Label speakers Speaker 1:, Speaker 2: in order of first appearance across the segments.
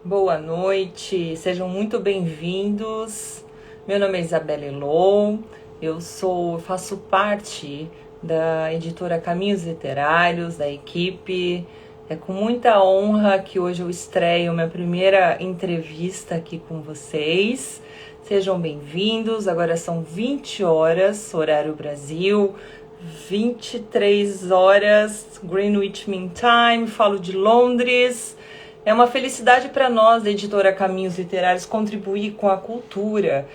Speaker 1: Boa noite, sejam muito bem-vindos. Meu nome é Isabela Elon, faço parte da editora Caminhos Literários, da equipe. É com muita honra que hoje eu estreio minha primeira entrevista aqui com vocês. Sejam bem-vindos, agora são 20 horas, horário Brasil, 23 horas, Greenwich Mean Time, falo de Londres. É uma felicidade para nós, da editora Caminhos Literários, contribuir com a cultura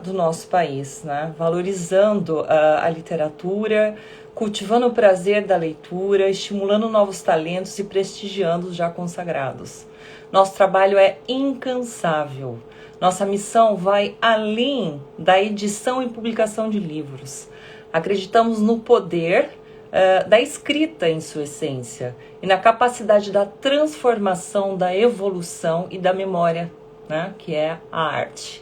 Speaker 1: do nosso país, né? Valorizando a literatura, cultivando o prazer da leitura, estimulando novos talentos e prestigiando os já consagrados. Nosso trabalho é incansável. Nossa missão vai além da edição e publicação de livros. Acreditamos no poder da escrita em sua essência e na capacidade da transformação, da evolução e da memória, né, que é a arte.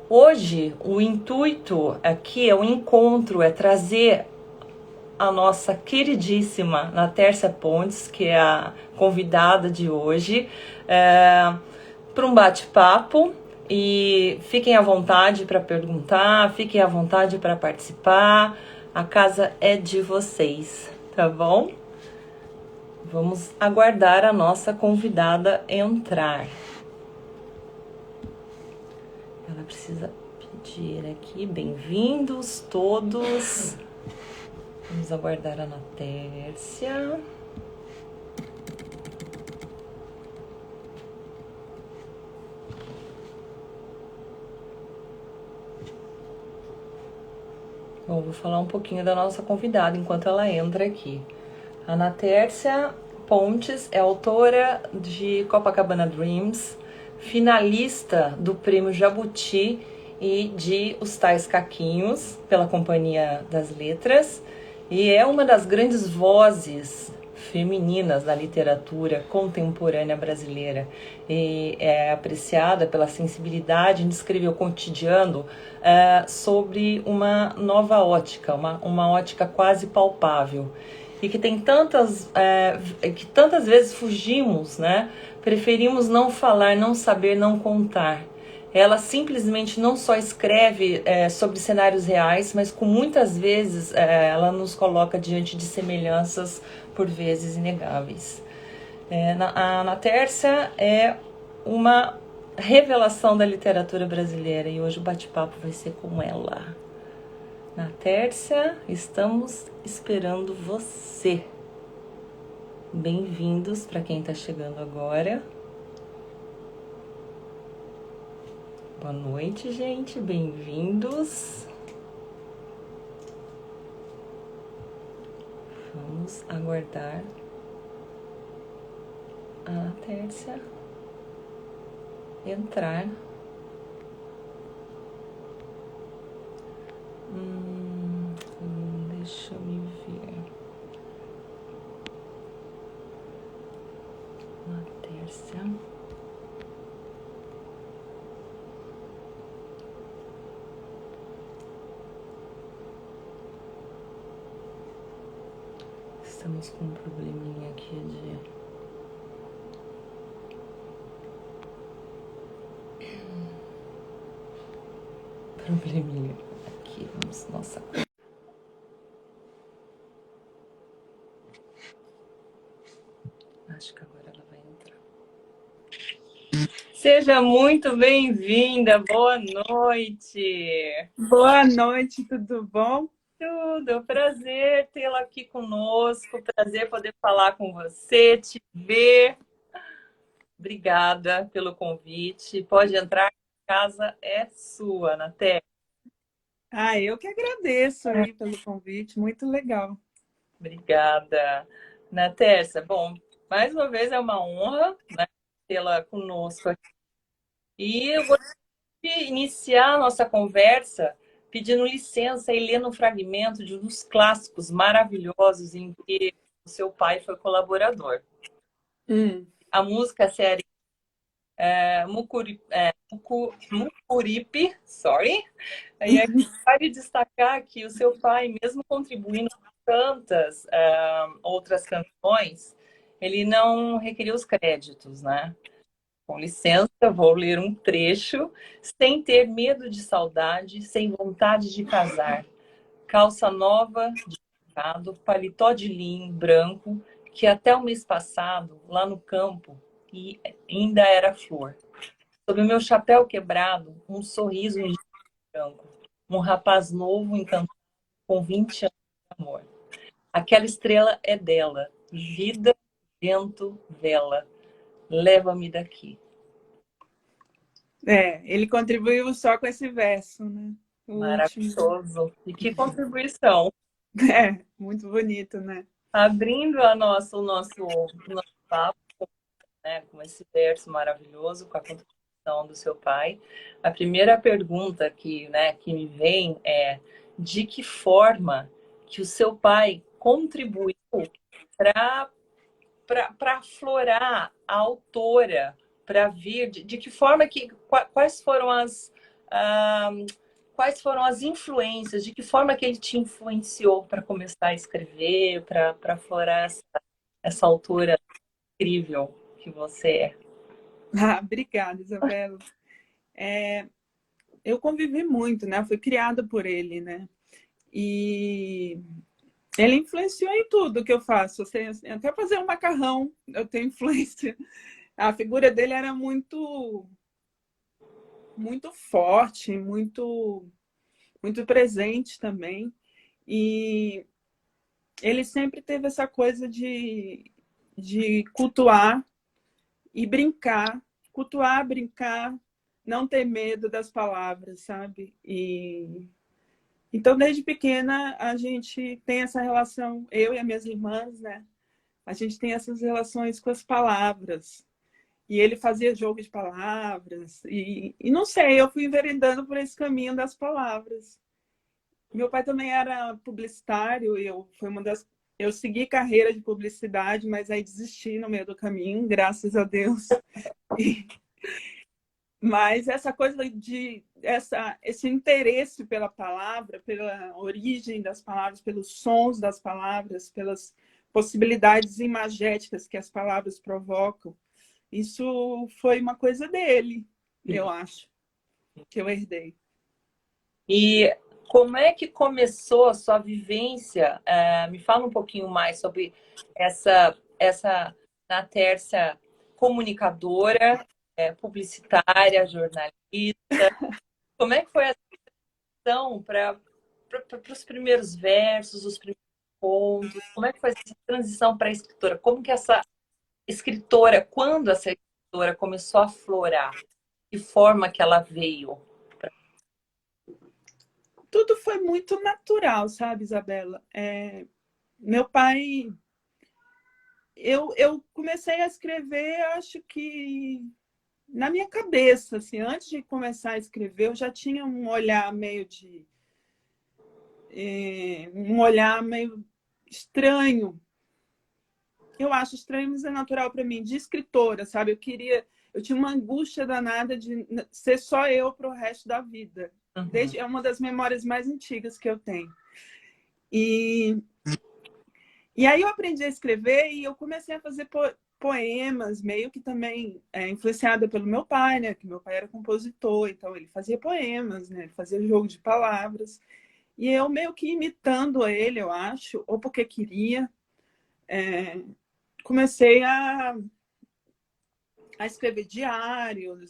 Speaker 1: Hoje, o intuito aqui é um encontro, é trazer a nossa queridíssima Natércia Pontes, que é a convidada de hoje, para um bate-papo. E fiquem à vontade para perguntar, fiquem à vontade para participar. A casa é de vocês, tá bom? Vamos aguardar a nossa convidada entrar. Ela precisa pedir aqui, bem-vindos todos. Vamos aguardar a Natércia. Bom, vou falar um pouquinho da nossa convidada enquanto ela entra aqui. A Natércia Pontes é autora de Copacabana Dreams, finalista do Prêmio Jabuti e de Os Tais Caquinhos, pela Companhia das Letras, e é uma das grandes vozes femininas da literatura contemporânea brasileira e é apreciada pela sensibilidade em descrever o cotidiano sobre uma nova ótica, uma ótica quase palpável e que tem que tantas vezes fugimos, né? Preferimos não falar, não saber, não contar. Ela simplesmente não só escreve sobre cenários reais, mas com muitas vezes ela nos coloca diante de semelhanças por vezes inegáveis. A Natércia é uma revelação da literatura brasileira e hoje o bate-papo vai ser com ela. Natércia, estamos esperando você. Bem-vindos para quem está chegando agora. Boa noite, gente. Bem-vindos. Vamos aguardar a Natércia entrar. Deixa eu me ver. Natércia. Estamos com um probleminha aqui de... Probleminha aqui, vamos, nossa... Acho que agora ela vai entrar. Seja muito bem-vinda, boa noite.
Speaker 2: Boa noite, tudo bom?
Speaker 1: Tudo, prazer tê-la aqui conosco, prazer poder falar com você, te ver. Obrigada pelo convite. Pode entrar, a casa é sua, Naté.
Speaker 2: Eu que agradeço aí pelo convite, muito legal.
Speaker 1: Obrigada, Natércia. Bom, mais uma vez é uma honra, né, tê-la conosco aqui. E eu vou iniciar a nossa conversa pedindo licença e lendo um fragmento de um dos clássicos maravilhosos em que o seu pai foi colaborador. A música série Mucuripe, sorry. E aí vale destacar que o seu pai, mesmo contribuindo com tantas outras canções, ele não requeria os créditos, né? Com licença, vou ler um trecho. Sem ter medo de saudade, sem vontade de casar. Calça nova de mercado, paletó de linho branco, que até o mês passado, lá no campo, e ainda era flor. Sob o meu chapéu quebrado, um sorriso em branco. Um rapaz novo, encantado, com 20 anos de amor. Aquela estrela é dela. Vida, vento, vela. Leva-me daqui.
Speaker 2: Ele contribuiu só com esse verso, né? O último.
Speaker 1: Maravilhoso. E que contribuição.
Speaker 2: Muito bonito, né?
Speaker 1: Abrindo o nosso papo, né, com esse verso maravilhoso, com a contribuição do seu pai. A primeira pergunta que me vem é: de que forma que o seu pai contribuiu para aflorar a autora, para vir, de que forma que, quais foram ah, quais foram as influências, de que forma que ele te influenciou para começar a escrever, para aflorar essa autora incrível que você é?
Speaker 2: Obrigada, Isabela. Eu convivi muito, né? Eu fui criada por ele, né? E ele influenciou em tudo que eu faço. Até fazer um macarrão, eu tenho influência. A figura dele era muito forte, muito presente também. E ele sempre teve essa coisa de cultuar e brincar, cultuar, brincar, não ter medo das palavras, sabe? Então, desde pequena, a gente tem essa relação, eu e as minhas irmãs, né? A gente tem essas relações com as palavras. E ele fazia jogo de palavras. E não sei, eu fui enveredando por esse caminho das palavras. Meu pai também era publicitário, eu segui carreira de publicidade, mas aí desisti no meio do caminho, graças a Deus. Mas essa coisa esse interesse pela palavra, pela origem das palavras, pelos sons das palavras, pelas possibilidades imagéticas que as palavras provocam, isso foi uma coisa dele, eu acho, que eu herdei.
Speaker 1: E como é que começou a sua vivência? Me fala um pouquinho mais sobre essa na Tércia comunicadora, publicitária, jornalista. Como é que foi a transição para os primeiros versos, os primeiros contos? Como é que foi essa transição para a escritora? Como que essa escritora, quando essa escritora começou a florar? De forma que ela veio?
Speaker 2: Tudo foi muito natural, sabe, Isabela? Meu pai... Eu comecei a escrever, acho que na minha cabeça, assim, antes de começar a escrever, eu já tinha um olhar meio estranho. Eu acho estranho, mas é natural para mim, de escritora, sabe? Eu tinha uma angústia danada de ser só eu para o resto da vida.
Speaker 1: Uhum.
Speaker 2: É uma das memórias mais antigas que eu tenho. E aí eu aprendi a escrever e eu comecei a fazer poemas, meio que também influenciada pelo meu pai, né? Que meu pai era compositor, então ele fazia poemas, né? Ele fazia jogo de palavras. E eu meio que imitando ele, eu acho, ou porque queria, comecei a escrever diários,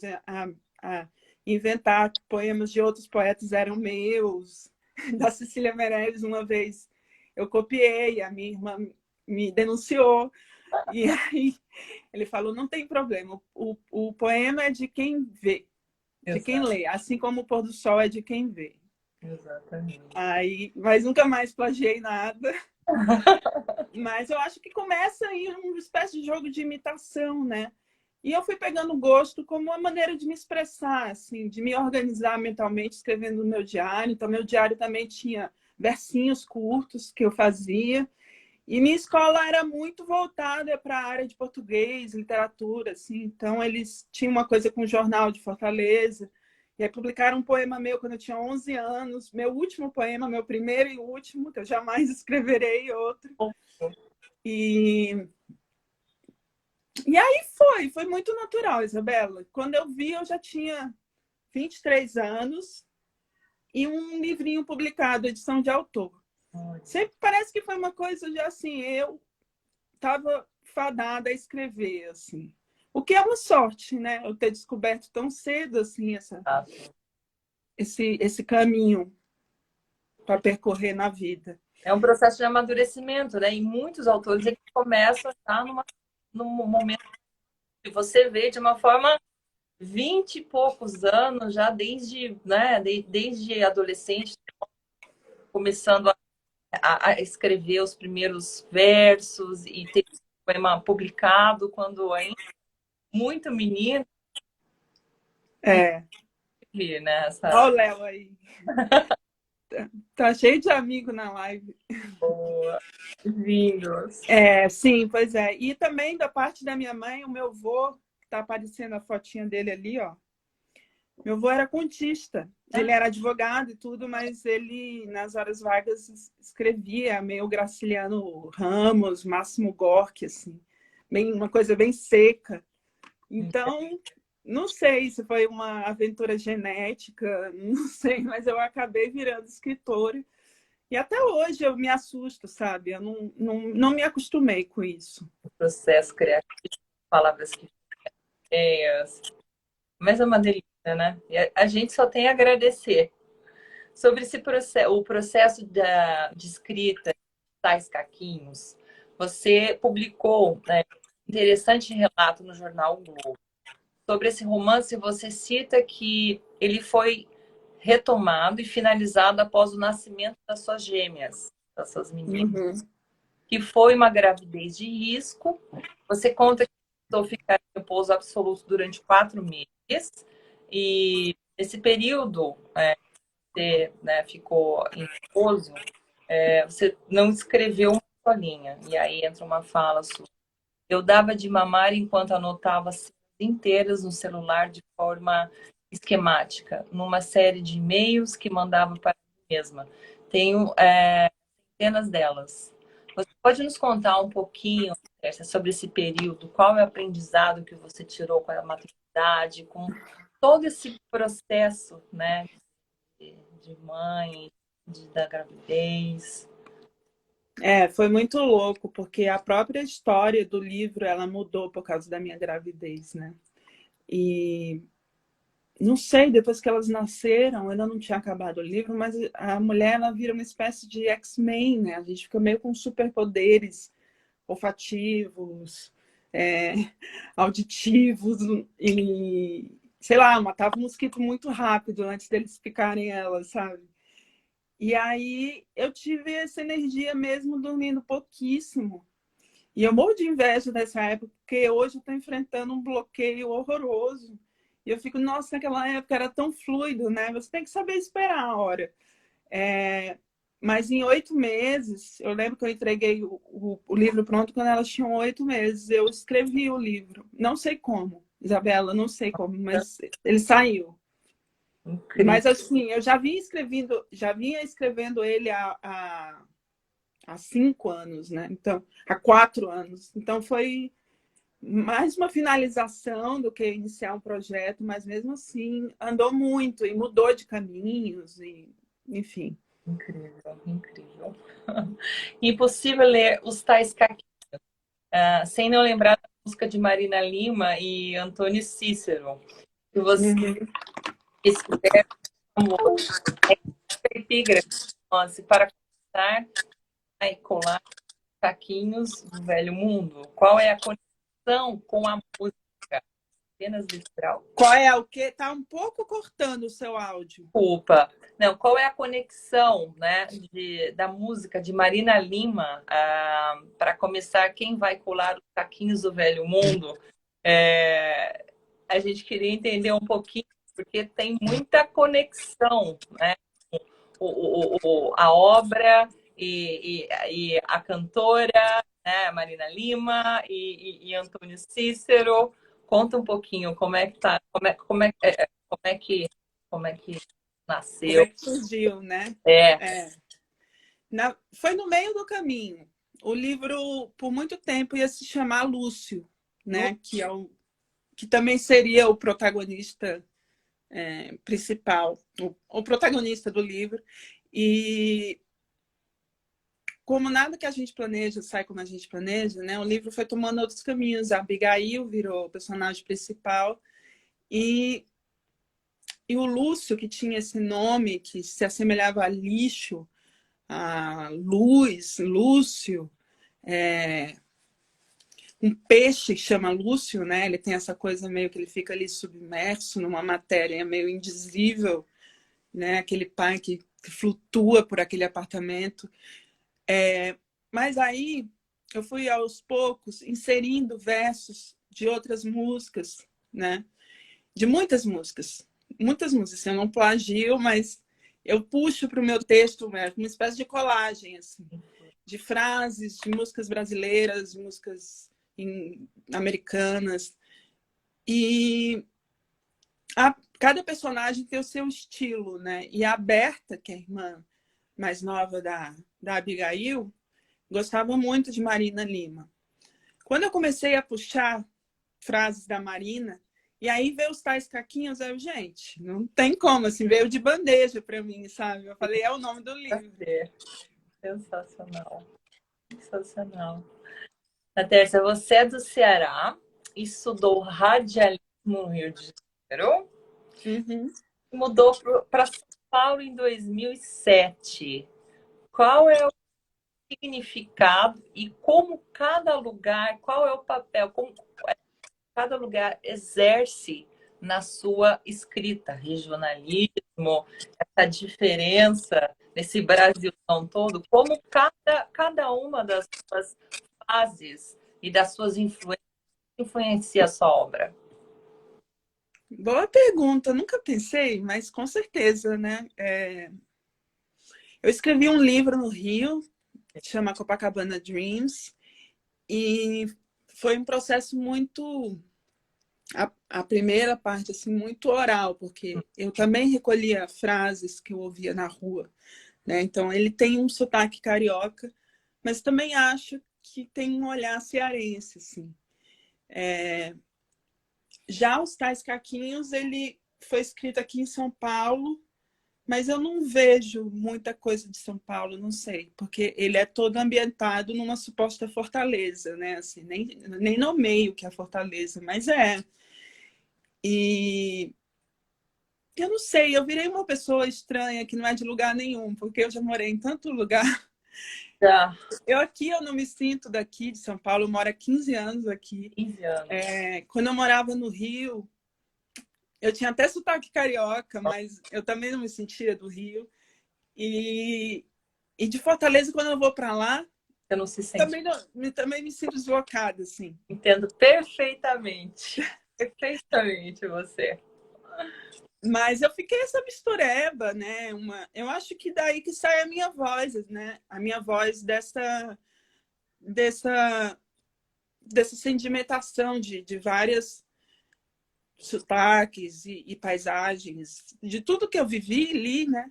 Speaker 2: a inventar que poemas de outros poetas eram meus. Da Cecília Meirelles, uma vez eu copiei, a minha irmã me denunciou. E aí ele falou, não tem problema, o poema é de quem vê, de quem
Speaker 1: Exato.
Speaker 2: lê, assim como o pôr do sol é de quem vê.
Speaker 1: Exatamente.
Speaker 2: Mas nunca mais plagiei nada. Mas eu acho que começa aí uma espécie de jogo de imitação, né? E eu fui pegando gosto como uma maneira de me expressar, assim, de me organizar mentalmente, escrevendo no meu diário. Então, meu diário também tinha versinhos curtos que eu fazia. E minha escola era muito voltada para a área de português, literatura, assim. Então, eles tinham uma coisa com o Jornal de Fortaleza. E aí publicaram um poema meu quando eu tinha 11 anos. Meu último poema, meu primeiro e último, que eu jamais escreverei outro. E E aí foi muito natural, Isabela. Quando eu vi, eu já tinha 23 anos e um livrinho publicado, edição de autor. Sempre parece que foi uma coisa de assim, eu estava fadada a escrever, assim. O que é uma sorte, né? Eu ter descoberto tão cedo assim esse caminho para percorrer na vida.
Speaker 1: É um processo de amadurecimento, né? E muitos autores eles começam a estar num momento que você vê de uma forma 20 e poucos anos, já desde, né, desde adolescente, começando a escrever os primeiros versos e ter um poema publicado quando ainda muito menino,
Speaker 2: É.
Speaker 1: né?
Speaker 2: Olha o Léo aí. Tá cheio de amigo na live.
Speaker 1: Vindos.
Speaker 2: Sim, pois é. E também da parte da minha mãe, o meu avô, tá aparecendo a fotinha dele ali, ó. Meu avô era contista. Ele era advogado e tudo, mas ele, nas horas vagas, escrevia meio Graciliano Ramos, Máximo Gorki, assim. Uma coisa bem seca. Então, não sei se foi uma aventura genética, não sei, mas eu acabei virando escritora. E até hoje eu me assusto, sabe? Eu não me acostumei com isso.
Speaker 1: O processo criativo, palavras que ideias, mas é uma delícia, né? E a gente só tem a agradecer. Sobre esse processo, o processo de escrita, tais caquinhos, você publicou, né, um interessante relato no jornal o Globo. Sobre esse romance, você cita que ele foi retomado e finalizado após o nascimento das suas gêmeas, das suas meninas, que foi uma gravidez de risco. Você conta que precisou ficar em repouso absoluto durante 4 meses e nesse período você, né, ficou em repouso, você não escreveu uma só linha. E aí entra uma fala sua. Eu dava de mamar enquanto anotava cenas inteiras no celular de forma esquemática, numa série de e-mails que mandava para mim mesma. Tenho centenas delas. Você pode nos contar um pouquinho, Tércia, sobre esse período? Qual é o aprendizado que você tirou com a maternidade, com todo esse processo, né, de mãe, da gravidez?
Speaker 2: Foi muito louco, porque a própria história do livro, ela mudou por causa da minha gravidez, né? E não sei, depois que elas nasceram, ainda não tinha acabado o livro, mas a mulher, ela vira uma espécie de X-Men, né? A gente fica meio com superpoderes olfativos, é, auditivos e, sei lá, matava um mosquito muito rápido antes deles picarem ela, sabe? E aí eu tive essa energia mesmo dormindo pouquíssimo. E eu morro de inveja dessa época, porque hoje eu estou enfrentando um bloqueio horroroso. E eu fico, nossa, naquela época era tão fluido, né? Você tem que saber esperar a hora. Mas em 8 meses, eu lembro que eu entreguei o livro pronto quando elas tinham 8 meses. Eu escrevi o livro. Não sei como, Isabela, não sei como, mas ele saiu.
Speaker 1: Incrível.
Speaker 2: Mas assim, eu já vinha escrevendo ele há 5 anos, né? Então, há 4 anos. Então foi mais uma finalização do que iniciar um projeto, mas mesmo assim andou muito e mudou de caminhos e, enfim.
Speaker 1: Incrível, incrível. Impossível ler os tais caquinhos sem não lembrar da música de Marina Lima e Antônio Cícero. Que você esse amor é epígrafe para começar a colar caquinhos do velho mundo. Qual é a conexão com a música? Apenas literal.
Speaker 2: Qual é o que? Tá um pouco cortando o seu áudio.
Speaker 1: Desculpa. Não, qual é a conexão, né, da música de Marina Lima para começar Quem vai colar os caquinhos do velho mundo? A gente queria entender um pouquinho, porque tem muita conexão, né? A obra e a cantora, né, Marina Lima e Antônio Cícero. Conta um pouquinho como é que tá, como é que
Speaker 2: Como é
Speaker 1: nasceu.
Speaker 2: que surgiu, né?
Speaker 1: É.
Speaker 2: Foi no meio do caminho. O livro, por muito tempo, ia se chamar Lúcio. né? Que também seria o protagonista principal, o protagonista do livro. E como nada que a gente planeja sai como a gente planeja, né? O livro foi tomando outros caminhos. A Abigail virou o personagem principal e o Lúcio, que tinha esse nome que se assemelhava a lixo, a luz, Lúcio, um peixe que chama Lúcio, né? Ele tem essa coisa meio que ele fica ali submerso numa matéria meio indizível, né? Aquele pai que flutua por aquele apartamento. Mas aí eu fui aos poucos inserindo versos de outras músicas, né? De muitas músicas. Eu não plagio, mas eu puxo para o meu texto uma espécie de colagem, assim, de frases, de músicas brasileiras, músicas americanas. E cada personagem tem o seu estilo, né? E a Berta, que é a irmã mais nova da Abigail, gostava muito de Marina Lima. Quando eu comecei a puxar frases da Marina, e aí veio os tais caquinhos, aí eu, gente, não tem como, assim, veio de bandeja para mim, sabe? Eu falei, é o nome do livro.
Speaker 1: Sensacional. Sensacional. Natércia, você é do Ceará, estudou radialismo no Rio de Janeiro, mudou para São Paulo em 2007. Qual é o significado e como cada lugar, qual é o papel, como cada lugar exerce na sua escrita, regionalismo, essa diferença nesse Brasilzão todo, como cada uma das suas fases e das suas influências influencia a sua obra?
Speaker 2: Boa pergunta, nunca pensei, mas com certeza, né? Eu escrevi um livro no Rio, que chama Copacabana Dreams, e foi um processo muito... A primeira parte, assim, muito oral, porque eu também recolhia frases que eu ouvia na rua, né? Então, ele tem um sotaque carioca, mas também acho que tem um olhar cearense, assim. Já os Tais Caquinhos, ele foi escrito aqui em São Paulo, mas eu não vejo muita coisa de São Paulo, não sei, porque ele é todo ambientado numa suposta fortaleza, né? Assim, nem nomeio que é a fortaleza, mas é. E eu não sei, eu virei uma pessoa estranha que não é de lugar nenhum, porque eu já morei em tanto lugar. Eu não me sinto daqui de São Paulo, eu moro há 15 anos aqui.
Speaker 1: 15 anos.
Speaker 2: Quando eu morava no Rio, eu tinha até sotaque carioca, mas eu também não me sentia do Rio. E de Fortaleza, quando eu vou para lá,
Speaker 1: Você não se sente?
Speaker 2: Também me sinto deslocada, assim.
Speaker 1: Entendo perfeitamente. Perfeitamente você.
Speaker 2: Mas eu fiquei essa mistureba, né? Eu acho que daí que sai a minha voz, né? A minha voz dessa sedimentação de várias sotaques e paisagens, de tudo que eu vivi ali, né?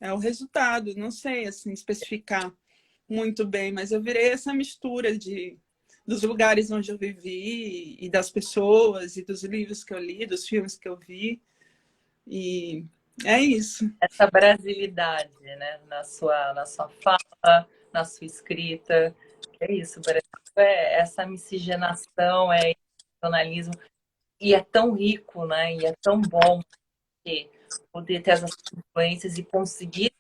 Speaker 2: É o resultado. Não sei assim especificar muito bem, mas eu virei essa mistura dos lugares onde eu vivi e das pessoas e dos livros que eu li, dos filmes que eu vi. E é isso.
Speaker 1: Essa brasilidade, né? Na sua fala, na sua escrita. É isso, Brasil é essa miscigenação, é regionalismo. E é tão rico, né? E é tão bom poder ter essas influências e conseguir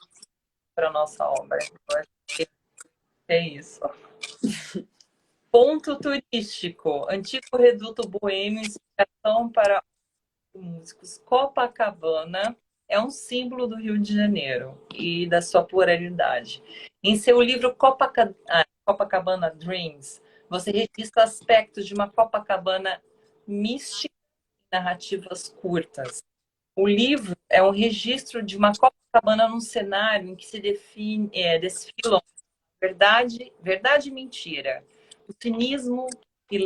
Speaker 1: para a nossa obra. Eu acho que é isso. Ponto turístico. Antigo reduto boêmio, inspiração para músicos. Copacabana é um símbolo do Rio de Janeiro e da sua pluralidade. Em seu livro Copacabana Dreams, você registra aspectos de uma Copacabana mística e narrativas curtas. O livro é um registro de uma Copacabana num cenário em que se desfilam verdade e mentira, o cinismo e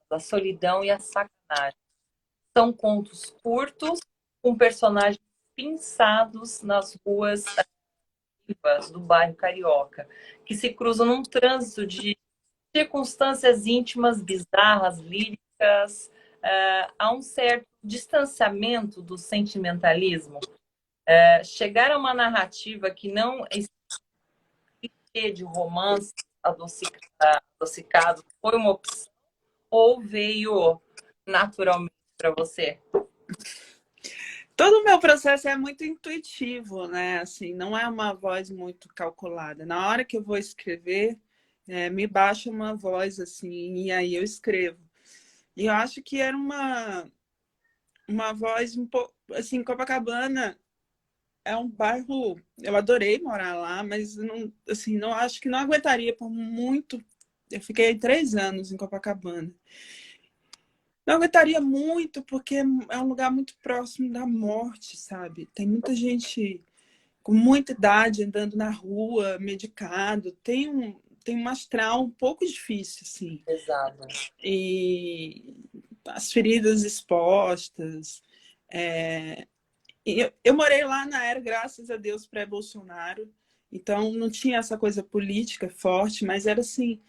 Speaker 1: a solidão e a sacanagem. São contos curtos com personagens pinçados nas ruas do bairro Carioca, que se cruzam num trânsito de circunstâncias íntimas, bizarras, líricas, há um certo distanciamento do sentimentalismo. Chegar a uma narrativa que não é de romance adocicado foi uma opção ou veio naturalmente para você?
Speaker 2: Todo o meu processo é muito intuitivo, né? Assim, não é uma voz muito calculada. Na hora que eu vou escrever, me baixa uma voz assim, e aí eu escrevo. E eu acho que era uma voz um pouco assim, Copacabana é um bairro, eu adorei morar lá, mas não, assim, não acho que não aguentaria por muito. Eu fiquei 3 anos em Copacabana. Não aguentaria muito, porque é um lugar muito próximo da morte, sabe? Tem muita gente com muita idade andando na rua, medicado. Tem um astral um pouco difícil, assim.
Speaker 1: Exato.
Speaker 2: E as feridas expostas. Eu morei lá na era, graças a Deus, pré-Bolsonaro. Então, não tinha essa coisa política forte, mas era assim...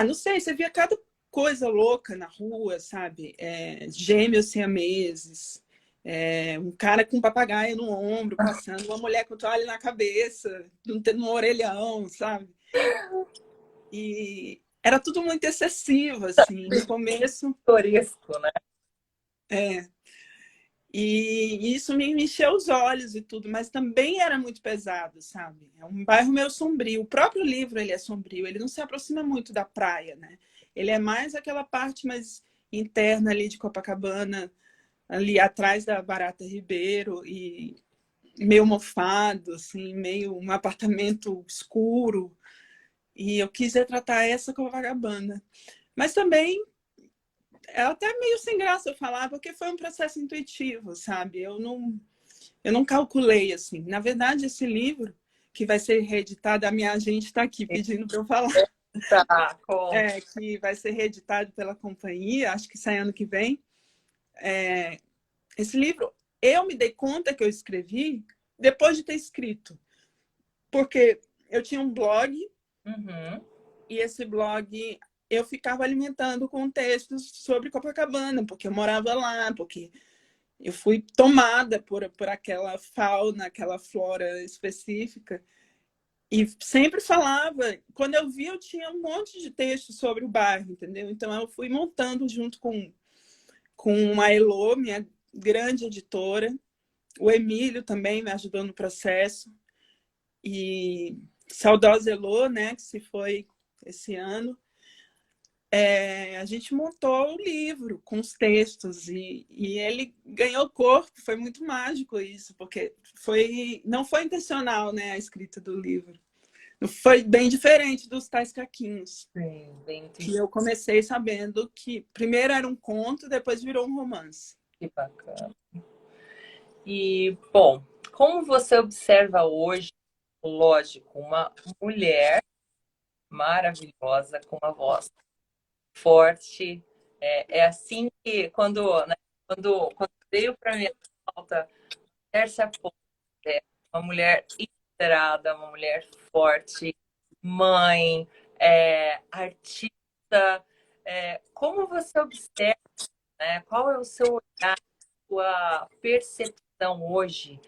Speaker 2: não sei, você via cada coisa louca na rua, sabe? Gêmeos siameses, um cara com um papagaio no ombro passando, uma mulher com toalha na cabeça, no orelhão, sabe? E era tudo muito excessivo, assim. No começo...
Speaker 1: Pitoresco, né?
Speaker 2: E isso me encheu os olhos e tudo, mas também era muito pesado, sabe? É um bairro meio sombrio. O próprio livro ele é sombrio, ele não se aproxima muito da praia, né? Ele é mais aquela parte mais interna ali de Copacabana, ali atrás da Barata Ribeiro, e meio mofado, assim, meio um apartamento escuro. E eu quis retratar essa Copacabana. Mas também é até meio sem graça eu falar, porque foi um processo intuitivo, sabe? Eu não calculei, assim. Na verdade, esse livro, que vai ser reeditado, a minha agente está aqui pedindo para eu falar.
Speaker 1: Tá, conta.
Speaker 2: Que vai ser reeditado pela companhia, acho que sai ano que vem. Esse livro, eu me dei conta que eu escrevi depois de ter escrito. Porque eu tinha um blog, e esse blog eu ficava alimentando com textos sobre Copacabana, porque eu morava lá, porque eu fui tomada por aquela fauna, aquela flora específica. E sempre falava, quando eu vi, eu tinha um monte de texto sobre o bairro, entendeu? Então eu fui montando junto com a Elô, minha grande editora, o Emílio também me ajudou no processo, e saudosa Elô, né, que se foi esse ano. A gente montou o livro com os textos e ele ganhou corpo, foi muito mágico isso, porque não foi intencional, né, a escrita do livro. Foi bem diferente dos Tais Caquinhos.
Speaker 1: Sim, bem
Speaker 2: que eu comecei sabendo que primeiro era um conto, depois virou um romance.
Speaker 1: que bacana. E, bom, como você observa hoje, lógico, uma mulher maravilhosa, com uma voz forte, assim que quando veio para minha pauta, Tércia Ponte, uma mulher inspirada, uma mulher forte, mãe, artista, como você observa, né? Qual é o seu olhar, sua percepção hoje,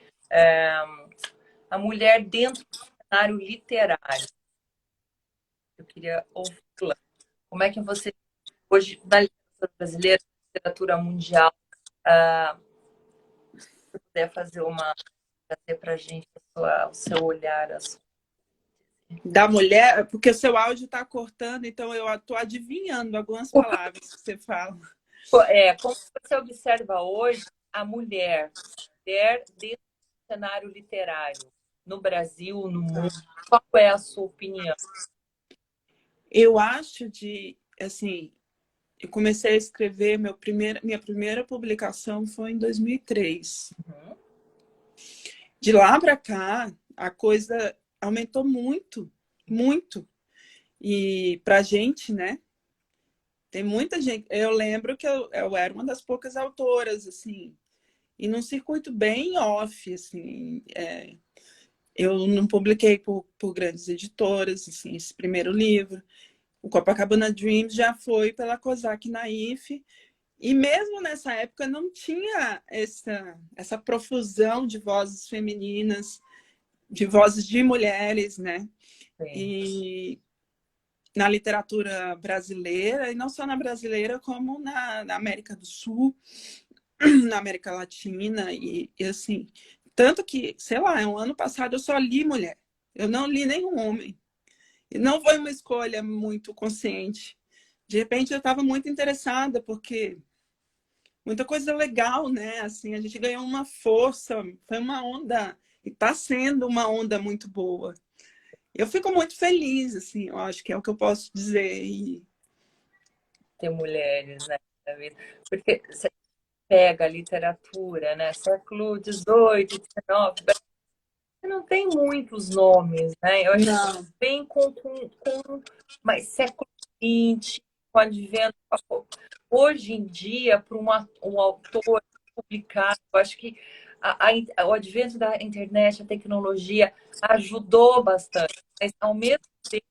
Speaker 1: a mulher dentro do cenário literário? Eu queria ouvi-la. Como é que você, hoje, na literatura brasileira, na literatura mundial, se puder trazer para a gente o seu olhar, a sua...
Speaker 2: Da mulher, porque o seu áudio está cortando, então eu estou adivinhando algumas palavras que você fala.
Speaker 1: Como você observa hoje a mulher dentro do cenário literário, no Brasil, no mundo? Qual é a sua opinião?
Speaker 2: Eu acho assim, eu comecei a escrever, minha primeira publicação foi em 2003. De lá para cá, a coisa aumentou muito, muito. E para a gente, né? Tem muita gente. Eu lembro que eu era uma das poucas autoras, assim, e num circuito bem off, assim. Eu não publiquei por grandes editoras, assim, esse primeiro livro. O Copacabana Dreams já foi pela Cosac Naif, e mesmo nessa época não tinha essa profusão de vozes femininas, de vozes de mulheres, né?
Speaker 1: Sim.
Speaker 2: E na literatura brasileira, e não só na brasileira, como na América do Sul, na América Latina, e assim, tanto que, sei lá, um ano passado eu só li mulher, eu não li nenhum homem. E não foi uma escolha muito consciente. De repente eu estava muito interessada, porque muita coisa legal, né? Assim, a gente ganhou uma força, foi uma onda, e está sendo uma onda muito boa. Eu fico muito feliz, assim, eu acho que é o que eu posso dizer. E...
Speaker 1: Ter mulheres, né, na vida. Porque você pega a literatura, né, século XVIII, XIX, não tem muitos nomes, né? Eu acho que
Speaker 2: Não,
Speaker 1: vem com mais século XX, com o advento. Hoje em dia, para um autor publicar, eu acho que o advento da internet, a tecnologia, ajudou bastante. Mas, ao mesmo tempo,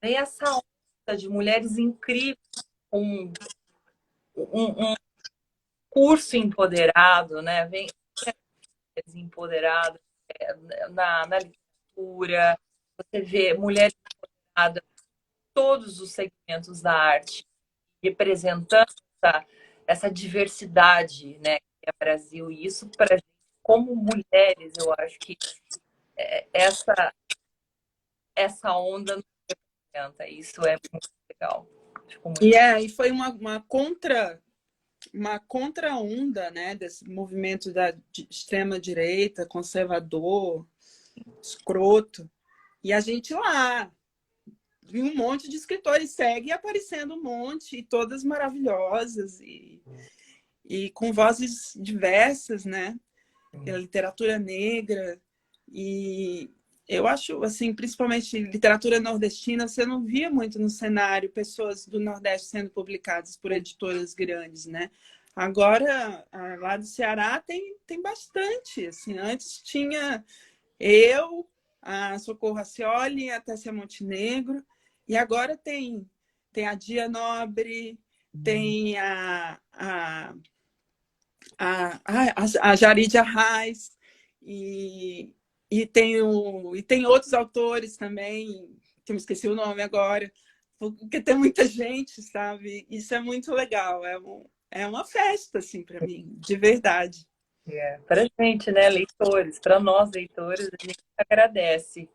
Speaker 1: vem essa onda de mulheres incríveis, com um curso empoderado, né? Vem mulheres empoderadas na literatura, você vê mulheres empoderadas em todos os segmentos da arte, representando essa diversidade, né, que é o Brasil. E isso, para gente, como mulheres, eu acho que essa, essa onda nos representa. Isso é muito legal. Fico muito...
Speaker 2: e foi uma contra-onda, né, desse movimento da extrema-direita, conservador, escroto. E a gente lá, vi um monte de escritores, segue aparecendo um monte, e todas maravilhosas, e com vozes diversas, né? Pela literatura negra. E eu acho, assim, principalmente literatura nordestina, você não via muito no cenário pessoas do Nordeste sendo publicadas por editoras grandes, né? Agora, lá do Ceará tem bastante. Assim, antes tinha eu, a Socorro Racioli, a Tessia Montenegro, e agora tem a Dia Nobre, tem a Jarid Arraes, e, e tem outros autores também, que eu me esqueci o nome agora, porque tem muita gente, sabe? Isso é muito legal, é uma festa, assim, para mim, de verdade.
Speaker 1: Para gente, né, leitores, para nós leitores, a gente agradece.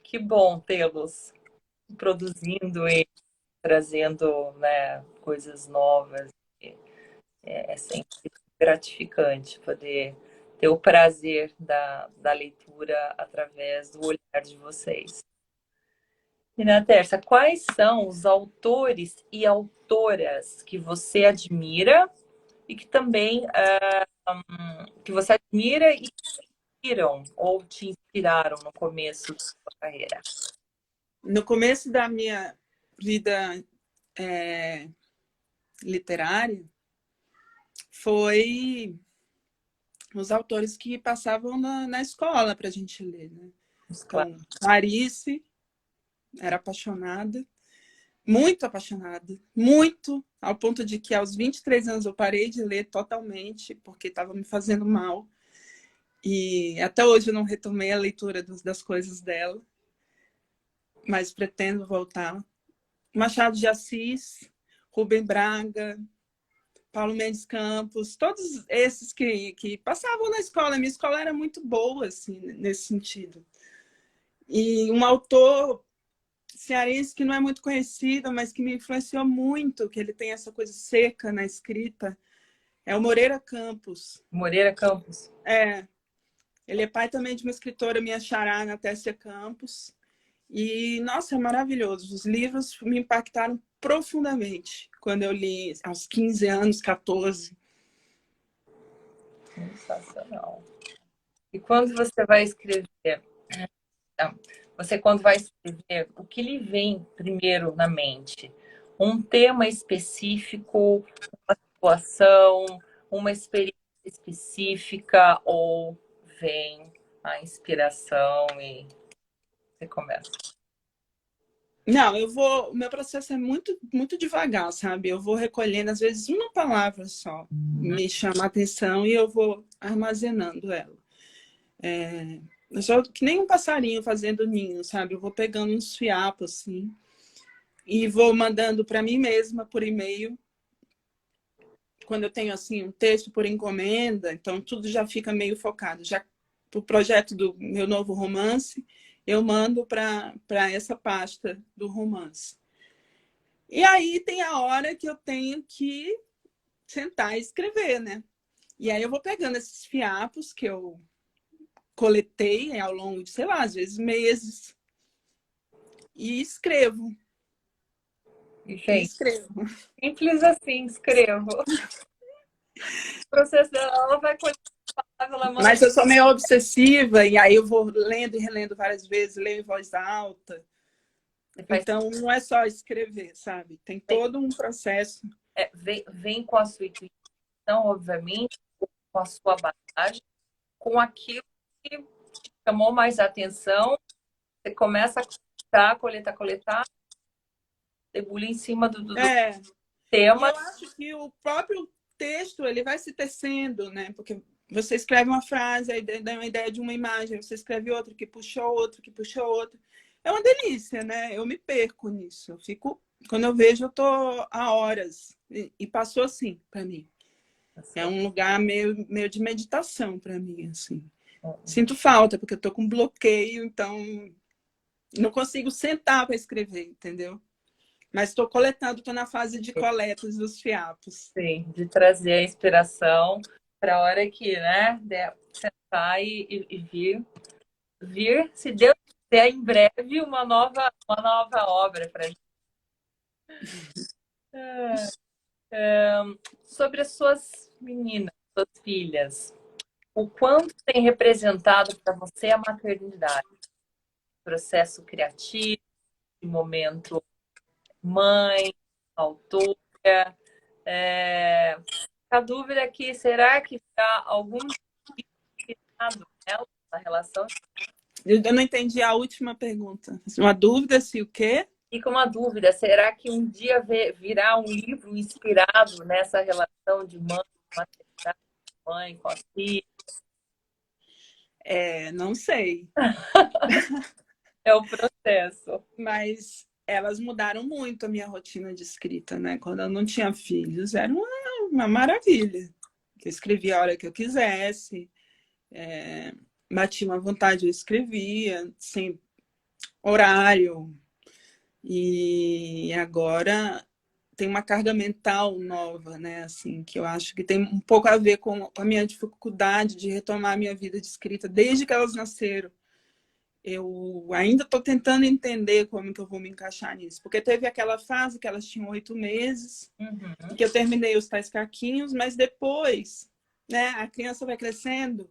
Speaker 1: Que bom tê-los produzindo e trazendo, né, coisas novas. É sempre gratificante poder ter o prazer da leitura através do olhar de vocês. E na Terça, quais são os autores e autoras que você admira e que também que você admira e inspiram ou te inspiraram no começo da sua carreira?
Speaker 2: No começo da minha vida literária, foi os autores que passavam na escola para a gente ler, né? Então, Clarice, era apaixonada, muito apaixonada, muito, ao ponto de que aos 23 anos eu parei de ler totalmente, porque estava me fazendo mal. E até hoje eu não retomei a leitura das coisas dela, mas pretendo voltar. Machado de Assis, Rubem Braga, Paulo Mendes Campos, todos esses que passavam na escola. A minha escola era muito boa, assim, nesse sentido. E um autor cearense que não é muito conhecido, mas que me influenciou muito, que ele tem essa coisa seca na escrita, é o Moreira Campos.
Speaker 1: Moreira Campos.
Speaker 2: Ele é pai também de uma escritora, minha xará, Ana Tessia Campos. E, nossa, é maravilhoso. Os livros me impactaram profundamente quando eu li aos 15 anos, 14.
Speaker 1: Sensacional. E quando você vai escrever, quando vai escrever, o que lhe vem primeiro na mente? Um tema específico, uma situação, uma experiência específica, ou vem a inspiração e você começa?
Speaker 2: Não, o meu processo é muito devagar, sabe? Eu vou recolhendo, às vezes, uma palavra só me chama a atenção e eu vou armazenando ela. Eu sou que nem um passarinho fazendo ninho, sabe? Eu vou pegando uns fiapos, assim, e vou mandando para mim mesma por e-mail. Quando eu tenho, assim, um texto por encomenda, então tudo já fica meio focado. Já o projeto do meu novo romance, eu mando para essa pasta do romance. E aí tem a hora que eu tenho que sentar e escrever, né? E aí eu vou pegando esses fiapos que eu coletei ao longo de, sei lá, às vezes meses, e escrevo. E
Speaker 1: Gente,
Speaker 2: escrevo.
Speaker 1: simples assim, escrevo. O processo dela, ela vai colher a palavra, ela manda.
Speaker 2: Mas eu sou meio obsessiva, e aí eu vou lendo e relendo várias vezes, leio em voz alta.
Speaker 1: Você faz,
Speaker 2: Então, não é só escrever, sabe? Tem todo um processo.
Speaker 1: vem com a sua intuição, obviamente, com a sua bagagem, com aquilo que te chamou mais atenção. Você começa a coletar, debulha em cima do
Speaker 2: É, e
Speaker 1: tema.
Speaker 2: eu acho que o próprio texto ele vai se tecendo, né? Porque você escreve uma frase, aí dá uma ideia de uma imagem, você escreve outra que puxou outro, que puxou outro. É uma delícia, né? Eu me perco nisso. Eu fico, quando eu vejo, eu tô há horas. E passou assim para mim. É um lugar meio de meditação para mim, assim. Sinto falta, porque eu tô com bloqueio, então não consigo sentar para escrever, entendeu? Mas estou coletando, estou na fase de coletas dos fiapos.
Speaker 1: Sim, de trazer a inspiração para a hora que, né, der, sentar e vir, se Deus quiser, em breve, uma nova obra para gente. Sobre as suas meninas, suas filhas, o quanto tem representado para você a maternidade? Processo criativo, momento mãe, autora. A dúvida aqui, será que há algum cuidado nela, na relação?
Speaker 2: Eu não entendi a última pergunta. Uma dúvida se o quê?
Speaker 1: Fica uma dúvida, será que um dia virá um livro inspirado nessa relação de mãe, maternidade, mãe com a filha?
Speaker 2: Não sei.
Speaker 1: É o processo.
Speaker 2: Mas elas mudaram muito a minha rotina de escrita, né? Quando eu não tinha filhos, era uma maravilha. Eu escrevia a hora que eu quisesse, batia uma vontade, eu escrevia, sem horário. E agora tem uma carga mental nova, né? Assim, que eu acho que tem um pouco a ver com a minha dificuldade de retomar a minha vida de escrita desde que elas nasceram. Eu ainda estou tentando entender como que eu vou me encaixar nisso. Porque teve aquela fase que elas tinham 8 meses, e que eu terminei os tais caquinhos, mas depois, né, a criança vai crescendo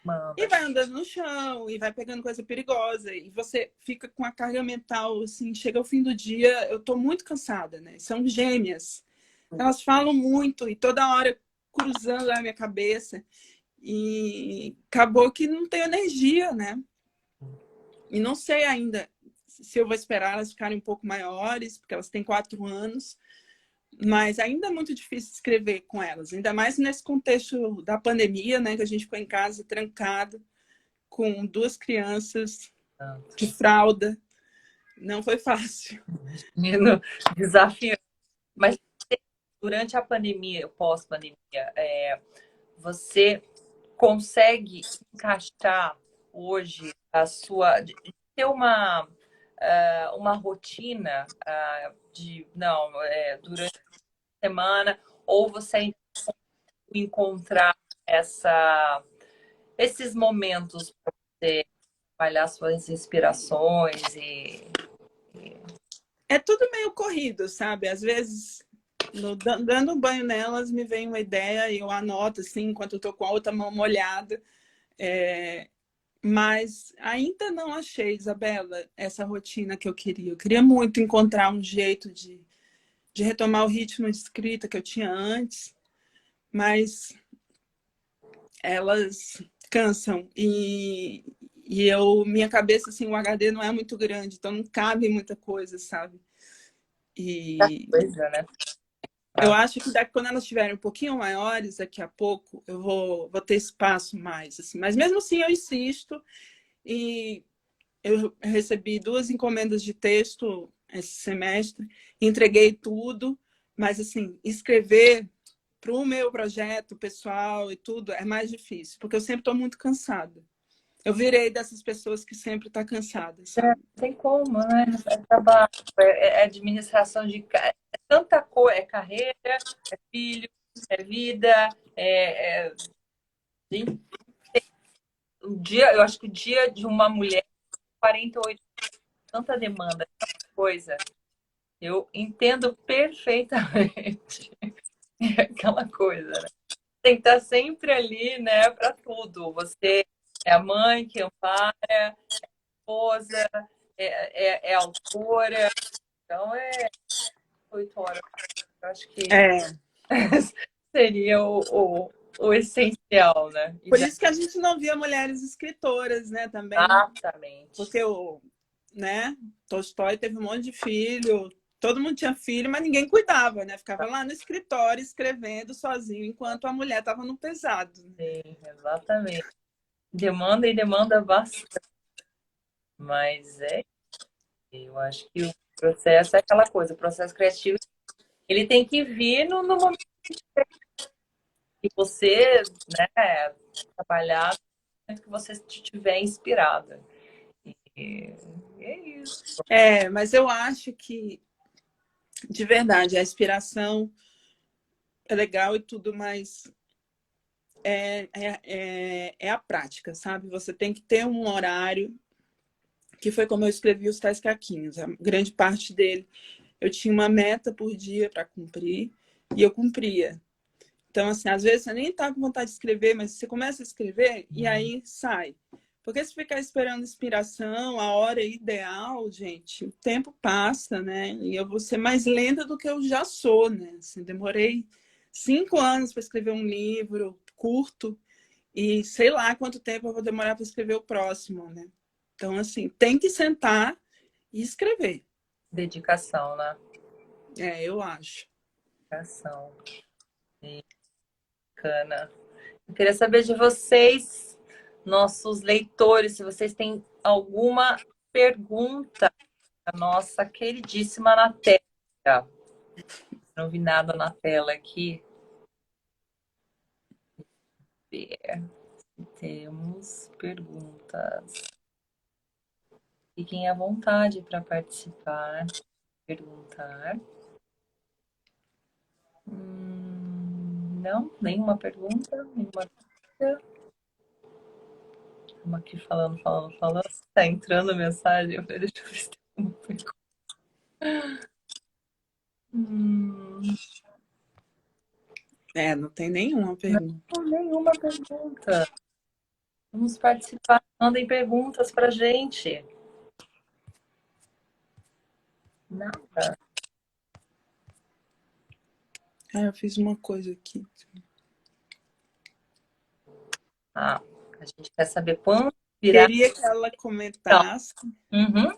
Speaker 2: e
Speaker 1: Manda.
Speaker 2: vai andando no chão, e vai pegando coisa perigosa, e você fica com a carga mental, assim, chega ao fim do dia, eu estou muito cansada, né? São gêmeas. Elas falam muito, e toda hora cruzando a minha cabeça, e acabou que não tenho energia, né? E não sei ainda se eu vou esperar elas ficarem um pouco maiores, porque elas têm 4 anos, mas ainda é muito difícil escrever com elas, ainda mais nesse contexto da pandemia, né? Que a gente ficou em casa trancado, com 2 crianças de fralda. Não foi fácil.
Speaker 1: Menino, desafio. Mas durante a pandemia, pós-pandemia, você consegue encaixar hoje a sua ter uma rotina de não durante a semana, ou você encontrar esses momentos para você trabalhar suas inspirações
Speaker 2: É tudo meio corrido, sabe? Às vezes, dando um banho nelas, me vem uma ideia e eu anoto, assim, enquanto eu tô com a outra mão molhada. Mas ainda não achei, Isabela, essa rotina que eu queria. Eu queria muito encontrar um jeito de retomar o ritmo de escrita que eu tinha antes, mas elas cansam. E minha cabeça, assim, o HD não é muito grande, então não cabe muita coisa, sabe? E
Speaker 1: Coisa, né?
Speaker 2: eu acho que quando elas estiverem um pouquinho maiores, daqui a pouco, eu vou ter espaço mais, assim. Mas mesmo assim eu insisto, e eu recebi 2 encomendas de texto esse semestre, entreguei tudo, mas assim, escrever para o meu projeto pessoal e tudo é mais difícil, porque eu sempre estou muito cansada. Eu virei dessas pessoas que sempre está cansada, sabe?
Speaker 1: Não tem como, né? É trabalho, é administração é tanta coisa, é carreira, é filho, é vida, gente, o dia, eu acho que o dia de uma mulher, 48, tanta demanda, tanta coisa. Eu entendo perfeitamente. É aquela coisa, né? Tem que estar sempre ali, né, para tudo. Você é a mãe que ampara, esposa, é autora, então é 8 horas. Eu acho que
Speaker 2: É.
Speaker 1: seria o essencial, né?
Speaker 2: Por isso que a gente não via mulheres escritoras, né, também.
Speaker 1: Exatamente.
Speaker 2: Porque né, Tolstói teve um monte de filho, todo mundo tinha filho, mas ninguém cuidava, né? Ficava lá no escritório escrevendo sozinho, enquanto a mulher estava no pesado.
Speaker 1: Sim, exatamente. Demanda e demanda bastante. Mas eu acho que o processo é aquela coisa, o processo criativo, ele tem que vir no momento que você, né, trabalhar, no momento que você estiver inspirada. E é isso.
Speaker 2: Mas eu acho que, de verdade, a inspiração é legal e tudo, mas é a prática, sabe? Você tem que ter um horário, que foi como eu escrevi os Tais Caquinhos. A grande parte dele, eu tinha uma meta por dia para cumprir, e eu cumpria. Então, assim, às vezes você nem tá com vontade de escrever, mas você começa a escrever e aí sai. Porque se ficar esperando inspiração, a hora ideal, gente, o tempo passa, né? E eu vou ser mais lenta do que eu já sou, né? Assim, demorei 5 anos para escrever um livro curto e sei lá quanto tempo eu vou demorar para escrever o próximo, né? Então, assim, tem que sentar e escrever.
Speaker 1: Dedicação, né?
Speaker 2: Eu acho.
Speaker 1: Dedicação. Bacana. Eu queria saber de vocês, nossos leitores, se vocês têm alguma pergunta a nossa queridíssima Natélia. Não vi nada na tela aqui. Temos perguntas. Fiquem à vontade para participar, perguntar. Não, nenhuma pergunta, nenhuma dúvida. Estamos aqui falando. Está entrando a mensagem. Eu falei, deixa eu ver se tem alguma pergunta.
Speaker 2: Não tem nenhuma pergunta.
Speaker 1: Não, nenhuma pergunta. Vamos participar. Mandem perguntas para a gente. Nada.
Speaker 2: Eu fiz uma coisa aqui.
Speaker 1: A gente quer saber quando virar.
Speaker 2: Queria que ela comentasse.
Speaker 1: Uhum.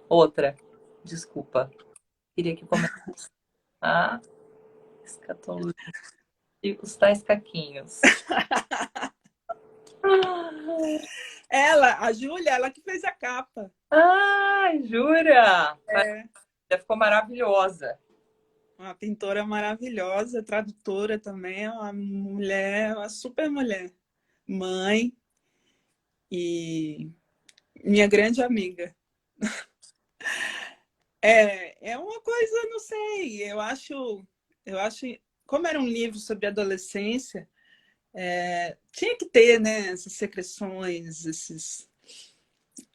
Speaker 1: Outra. Desculpa. Queria que comentasse a escatologia e os tais caquinhos.
Speaker 2: A Júlia, ela que fez a capa.
Speaker 1: Ai, jura?
Speaker 2: É.
Speaker 1: Já ficou maravilhosa.
Speaker 2: Uma pintora maravilhosa, tradutora também, uma mulher, uma super mulher. Mãe e minha grande amiga. É uma coisa, não sei, eu acho, como era um livro sobre adolescência, tinha que ter, né, essas secreções, esses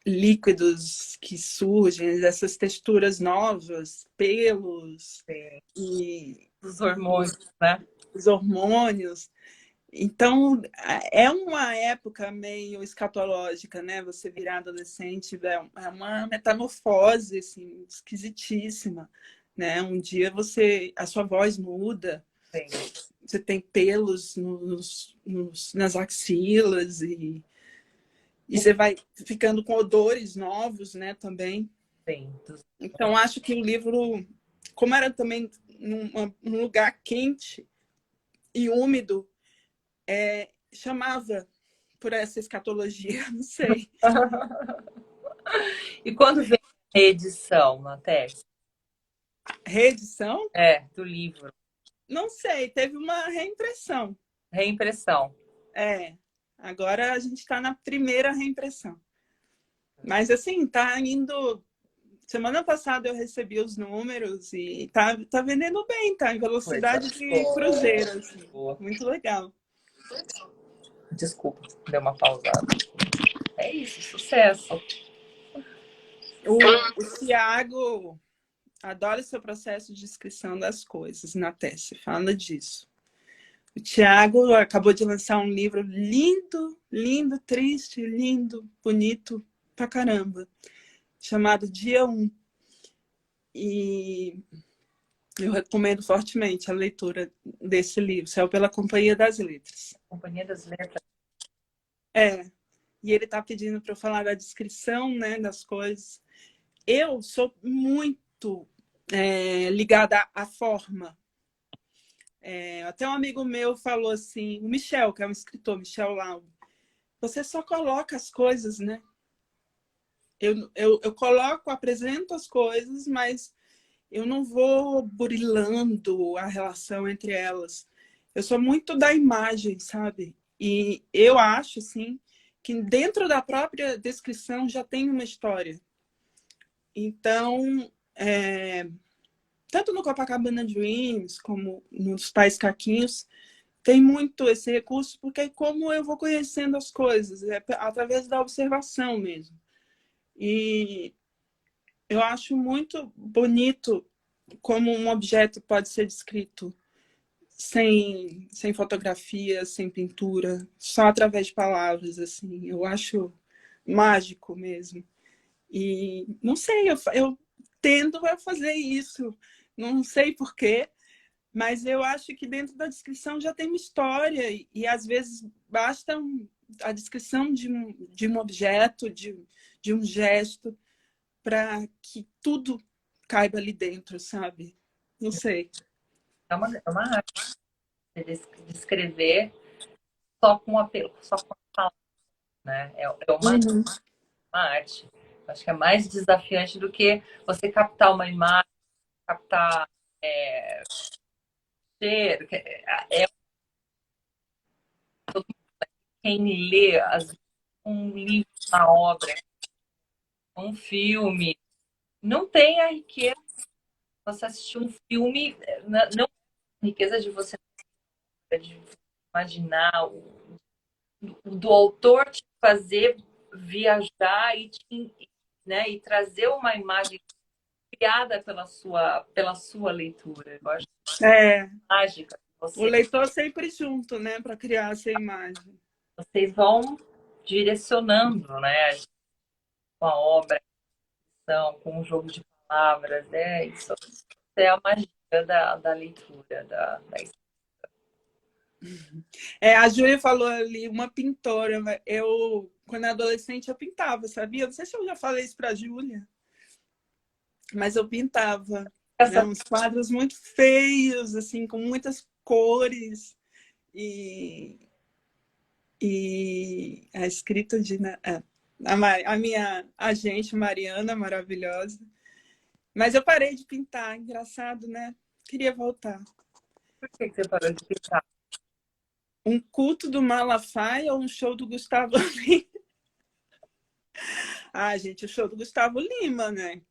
Speaker 2: líquidos que surgem, essas texturas novas, pelos
Speaker 1: Sim.
Speaker 2: e
Speaker 1: Os hormônios, né?
Speaker 2: os hormônios. Então, é uma época meio escatológica, né? Você virar adolescente é uma metamorfose assim, esquisitíssima, né? Um dia a sua voz muda,
Speaker 1: Sim.
Speaker 2: você tem pelos nas axilas E você vai ficando com odores novos, né, também.
Speaker 1: Sim.
Speaker 2: Então, acho que o livro, como era também num lugar quente e úmido, chamava por essa escatologia, não sei.
Speaker 1: E quando vem a reedição, Natécia?
Speaker 2: Reedição?
Speaker 1: Do livro.
Speaker 2: Não sei, teve uma reimpressão.
Speaker 1: Reimpressão.
Speaker 2: Agora a gente está na primeira reimpressão. Mas assim, tá indo. Semana passada eu recebi os números e tá vendendo bem, tá em velocidade de cruzeiro. Assim. Muito legal.
Speaker 1: Desculpa, deu uma pausada. É isso, sucesso.
Speaker 2: O Tiago adora o seu processo de descrição das coisas na Tessie, fala disso. O Tiago acabou de lançar um livro lindo, lindo, triste, lindo, bonito pra caramba, chamado Dia 1. E eu recomendo fortemente a leitura desse livro. Saiu pela Companhia das Letras.
Speaker 1: Companhia das Letras.
Speaker 2: E ele está pedindo para eu falar da descrição, né, das coisas. Eu sou muito ligada à forma. Até um amigo meu falou assim, o Michel, que é um escritor, Michel Lauro, você só coloca as coisas, né? Eu coloco, apresento as coisas, mas eu não vou burilando a relação entre elas. Eu sou muito da imagem, sabe? E eu acho, assim, que dentro da própria descrição já tem uma história. Então, tanto no Copacabana Dreams como nos Tais Caquinhos, tem muito esse recurso, porque é como eu vou conhecendo as coisas, através da observação mesmo. E eu acho muito bonito como um objeto pode ser descrito sem fotografia, sem pintura, só através de palavras, assim. Eu acho mágico mesmo. E não sei, eu tendo a fazer isso. Não sei por quê, mas eu acho que dentro da descrição já tem uma história e às vezes basta a descrição de um objeto, de um gesto, para que tudo caiba ali dentro, sabe? Não sei.
Speaker 1: É uma arte descrever só com apelo, só com a palavra, né? Uma arte. Acho que é mais desafiante do que você captar uma imagem, captar cheiro. Quem lê um livro, uma obra, um filme, não tem a riqueza de você assistir um filme, não a riqueza de você imaginar, do autor te fazer viajar né, e trazer uma imagem criada pela sua leitura. Eu acho mágica.
Speaker 2: O leitor sempre junto, né, para criar essa imagem.
Speaker 1: Vocês vão direcionando, né, com a obra, com o jogo de palavras, né? Isso é a magia da leitura, da
Speaker 2: A Júlia falou ali, uma pintora. Eu, quando era adolescente, eu pintava, sabia? Não sei se eu já falei isso para a Júlia, mas eu pintava, né, uns quadros muito feios, assim, com muitas cores. E a escrita de a minha agente Mariana, maravilhosa. Mas eu parei de pintar, engraçado, né? Queria voltar.
Speaker 1: Por que você parou de pintar?
Speaker 2: Um culto do Malafaia ou um show do Gustavo Lima? Gente, o show do Gustavo Lima, né?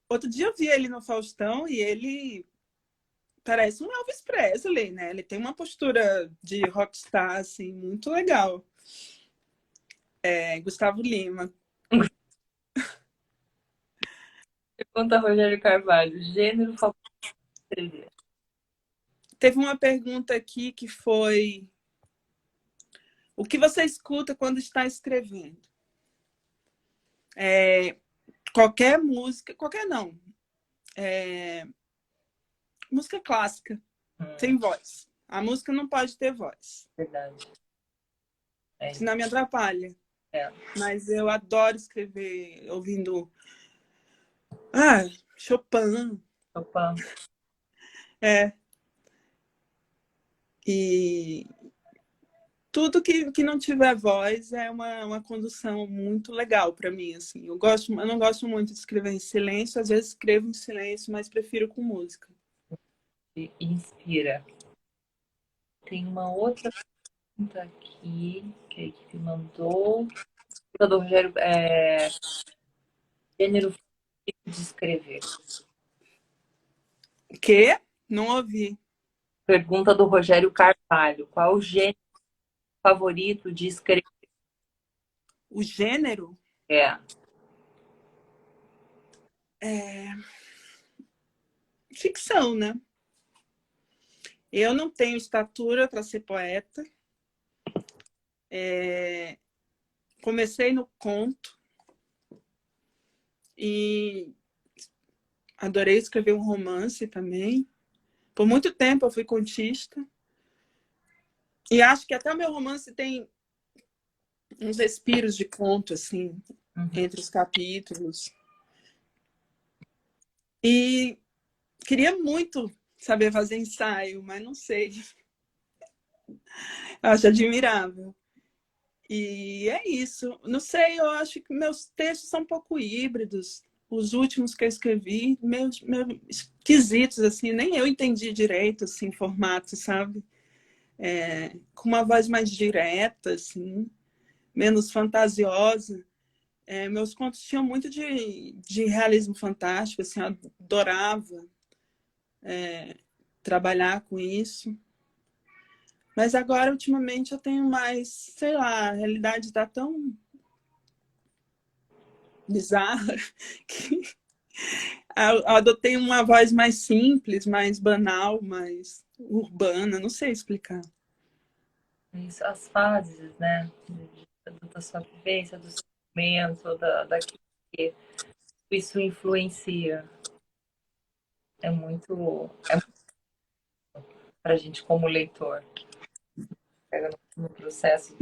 Speaker 2: Outro dia eu vi ele no Faustão e ele parece um Elvis Presley, né? Ele tem uma postura de rockstar, assim, muito legal. Gustavo Lima.
Speaker 1: Pergunta Rogério Carvalho, gênero favorito de escrever?
Speaker 2: Teve uma pergunta aqui que foi: o que você escuta quando está escrevendo? Qualquer música, qualquer não. Música clássica, sem voz. A música não pode ter voz.
Speaker 1: Verdade.
Speaker 2: Senão me atrapalha.
Speaker 1: É.
Speaker 2: Mas eu adoro escrever ouvindo Chopin.
Speaker 1: Opa.
Speaker 2: É. E tudo que não tiver voz é uma condução muito legal para mim. Assim. Eu não gosto muito de escrever em silêncio, às vezes escrevo em silêncio, mas prefiro com música.
Speaker 1: Inspira. Tem uma outra pergunta aqui que a equipe mandou. Pergunta do Rogério, gênero favorito de escrever.
Speaker 2: Que? Não ouvi.
Speaker 1: Pergunta do Rogério Carvalho. Qual o gênero favorito de escrever?
Speaker 2: O gênero?
Speaker 1: É.
Speaker 2: É... Ficção, né? Eu não tenho estatura para ser poeta. Comecei no conto e adorei escrever um romance também. Por muito tempo eu fui contista. E acho que até o meu romance tem uns respiros de conto, assim, entre os capítulos. E queria muito saber fazer ensaio, mas não sei. Acho admirável. E é isso. Não sei, eu acho que meus textos são um pouco híbridos. Os últimos que eu escrevi, meio esquisitos, assim, nem eu entendi direito, assim, formato, sabe? Com uma voz mais direta, assim, menos fantasiosa. Meus contos tinham muito de realismo fantástico, assim, eu adorava trabalhar com isso. Mas agora, ultimamente, eu tenho mais, sei lá, a realidade está tão bizarra que eu adotei uma voz mais simples, mais banal, mais urbana, não sei explicar.
Speaker 1: Isso, as fases, né? Da sua vivência, do seu momento, daquilo que isso influencia. É muito para a gente como leitor. Pega no processo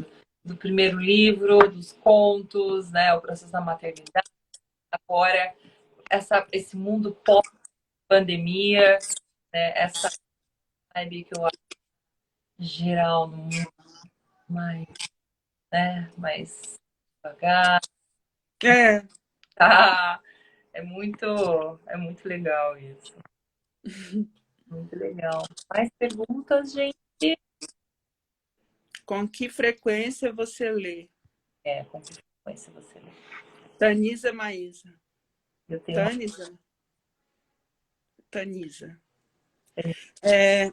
Speaker 1: do primeiro livro, dos contos, né? O processo da maternidade, agora esse mundo pós-pandemia, né? Essa vibe que eu acho geral no mundo mais, né? Mais devagar,
Speaker 2: É,
Speaker 1: tá? É muito legal isso. Muito legal. Mais perguntas, gente?
Speaker 2: com que frequência você lê?
Speaker 1: Com que frequência você lê?
Speaker 2: Tanisa Maísa.
Speaker 1: Eu tenho uma.
Speaker 2: Tanisa? Tanisa. É,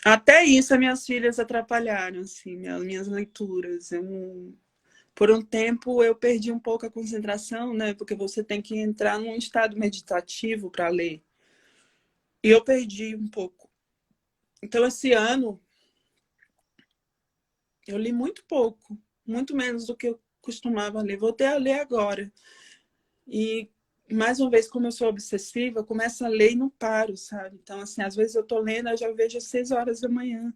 Speaker 2: até isso as minhas filhas atrapalharam, assim, minhas leituras. Por um tempo eu perdi um pouco a concentração, né? Porque você tem que entrar num estado meditativo para ler. E eu perdi um pouco. Então, esse ano, eu li muito pouco, muito menos do que eu costumava ler. Voltei a ler agora. E, mais uma vez, como eu sou obsessiva, eu começo a ler e não paro, sabe? Então, assim, às vezes eu tô lendo, eu já vejo às 6 horas da manhã.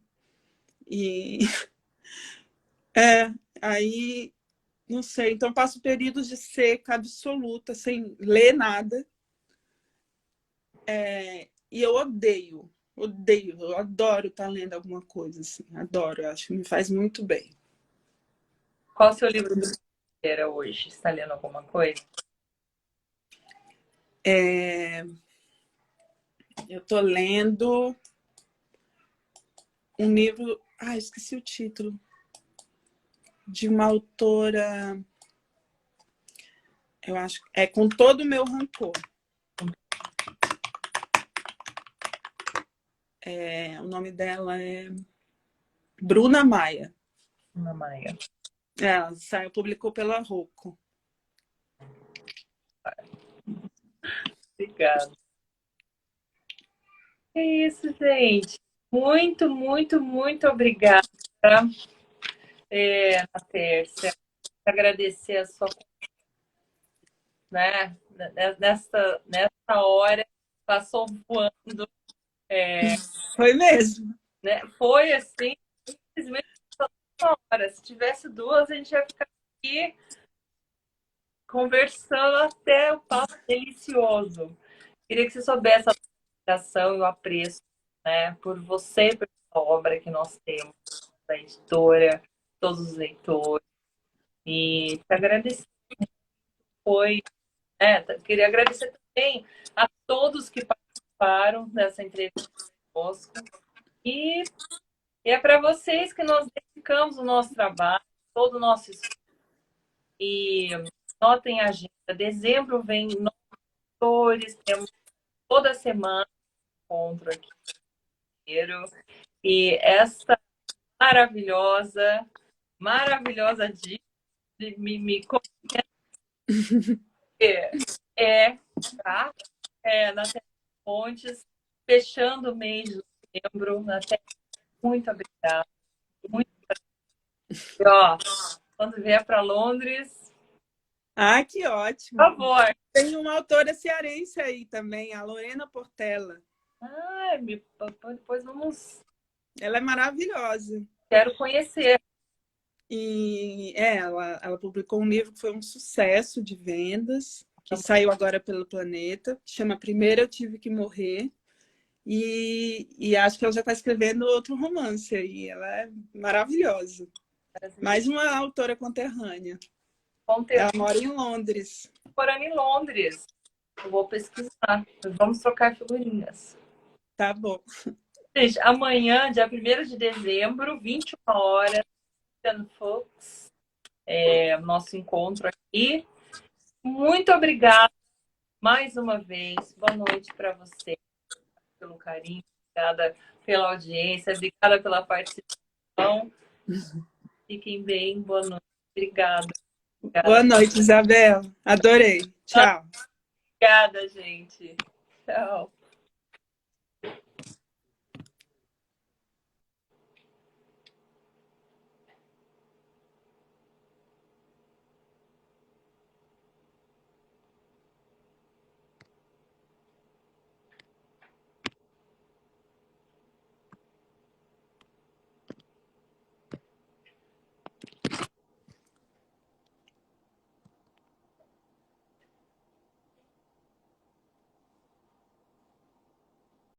Speaker 2: E, aí, não sei. Então, passo períodos de seca absoluta, sem ler nada. E eu odeio, eu adoro estar lendo alguma coisa, assim, adoro, eu acho que me faz muito bem.
Speaker 1: Qual o seu livro de cabeceira hoje? Está lendo alguma coisa?
Speaker 2: Eu estou lendo um livro, esqueci o título, de uma autora, eu acho, Com Todo o Meu Rancor. O nome dela é Bruna Maia.
Speaker 1: Ana Maia.
Speaker 2: Ela publicou pela Rocco.
Speaker 1: Obrigada. É isso, gente. Muito, muito, muito obrigada, na terça. Agradecer a sua, né? Nessa hora, passou voando.
Speaker 2: Foi mesmo.
Speaker 1: Né? Foi assim, simplesmente uma hora. Se tivesse duas, a gente ia ficar aqui conversando até o papo delicioso. Queria que você soubesse a admiração e o apreço, né, por você e pela obra que nós temos, da editora, todos os leitores. E te agradecer. Queria agradecer também a todos que participaram dessa entrevista conosco. E é para vocês que nós dedicamos o nosso trabalho, todo o nosso esforço. E notem a agenda. Dezembro vem novos autores, temos toda semana um encontro aqui. E essa maravilhosa dica me é, tá? Na Terra Pontes, fechando o mês de dezembro. Muito obrigada. Muito e, ó, quando vier para Londres,
Speaker 2: Ah, que ótimo.
Speaker 1: por favor.
Speaker 2: Tem uma autora cearense aí também, a Lorena Portela.
Speaker 1: Depois vamos.
Speaker 2: Ela é maravilhosa.
Speaker 1: Quero conhecer.
Speaker 2: E ela publicou um livro que foi um sucesso de vendas, que saiu agora pelo Planeta, chama Primeiro Eu Tive Que Morrer. E acho que ela já está escrevendo outro romance aí. Ela é maravilhosa. Mais uma autora conterrânea. Ela mora em Londres.
Speaker 1: Morando em Londres. Eu vou pesquisar. Vamos trocar figurinhas.
Speaker 2: Tá bom.
Speaker 1: Gente, amanhã, dia 1º de dezembro, 21 horas, Fox, nosso encontro aqui. Muito obrigada mais uma vez. Boa noite para você, pelo carinho, obrigada pela audiência, obrigada pela participação. Fiquem bem, boa noite. Obrigada.
Speaker 2: Boa noite, Isabel. Adorei. Tchau.
Speaker 1: Obrigada, gente. Tchau.